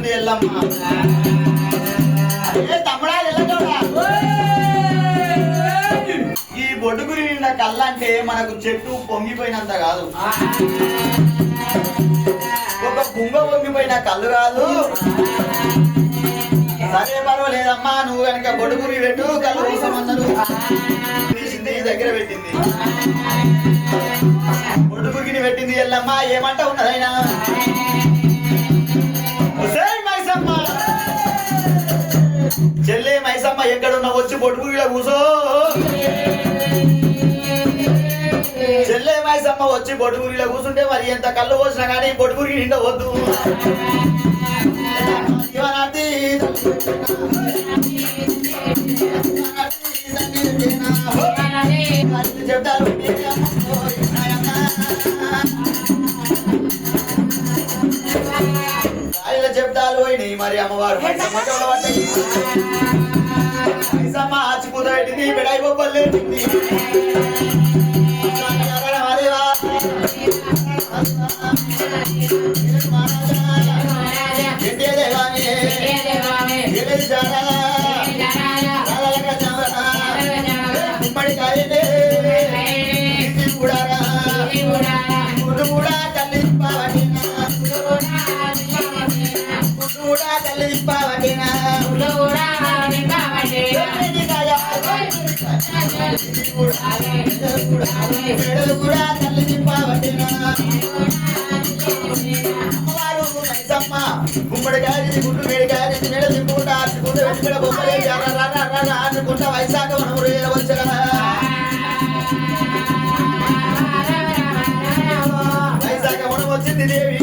అంటుంది ఎల్లమ్మ. ఏ తమ్ముడా ఎల్లగౌడా, ఈ బొడ్డుగురి నిండా కళ్ళంటే మనకు చెట్టు పొంగిపోయినంత కాదు, ఒక కుంగ పొంగిపోయిన కళ్ళు కాదు. సరే పర్వాలేదమ్మా, నువ్వు కనుక బొడ్డుగురి పెట్టు కళ్ళు కోసమన్నారు. తీసింది దగ్గర పెట్టింది, బొడ్డుగురిని పెట్టింది ఎల్లమ్మ. ఏమంట ఉన్నదైనా మైసమ్మ, చెల్లె మైసమ్మ ఎక్కడున్నా వచ్చి బొడ్డుగురిలో కూసో. చెల్లె మైసమ్మ వచ్చి బొడ్డుగురిలో కూర్చుంటే మరి ఎంత కళ్ళు పోసినా కానీ బొడ్డుగురికి నిండా వద్దు. చెప్తారు చెప్తారు పోయినాయి మరి అమ్మవారు మైసమ్మ ఆచిపూత పెట్టింది, బిడాయి బొబ్బలు లేపింది. గుమ్మడికాయ గుడ్డు వేడికాయ మేడ తిప్పుకుంటా ఆడుకుంటూ వెంటనే బొమ్మలే ఆడుకుంటా వైశాఖ మనం వచ్చా వైశాఖ మనం వచ్చింది దేవి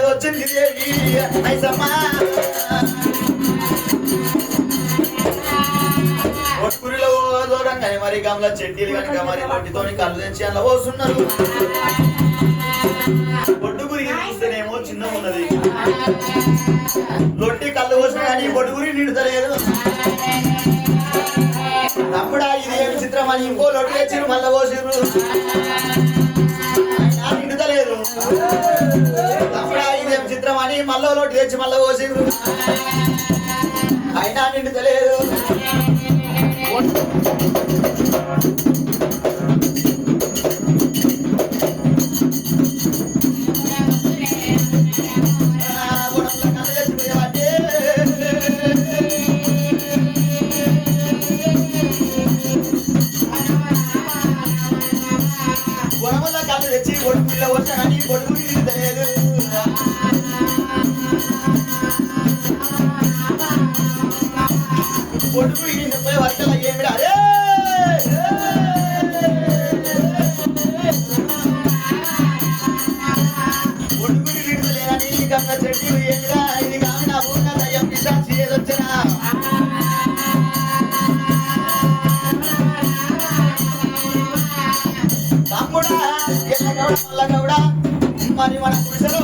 వచ్చింది దేవి మైసమ్మ. ఒట్టుకురిలో దూరంగానే మరి గమల చెట్టీలు కనుక మరి ఒట్టితో కళ్ళు తెచ్చి అలా పోస్తున్నారు. బొడ్డుగురి చూస్తేనేమో చిన్న ఉన్నది, లొట్టి కళ్ళు పోసిన కానీ బొడ్డుగురి నిండుతలేదు. తమ్ముడా ఇది ఏమి చిత్రం అని ఇంకో లొట్టి తెచ్చిరు మళ్ళా పోసిరు, నిండుతలేదు. తమ్ముడా ఇదేమి చిత్రం అని మళ్ళా లొట్టి తెచ్చి మళ్ళా పోసిరు, అయినా నిండుతలేదు. గుణముల కళ్ళు తెచ్చి బొడుగులో వచ్చానని బొడుగు నిండుతలేదు. బొడుగు నిండిపోయే వర్షాల ఏమిడా బొడుగుని నిండులేదని గంగ చెట్టు ఏమిడా ఇది కామిన పూర్ణ దయ్యం నిశాంతి ఏదొచ్చినా తమ్ముడా ఎల్లగౌడ మల్లగౌడ మరి మన పురుషలో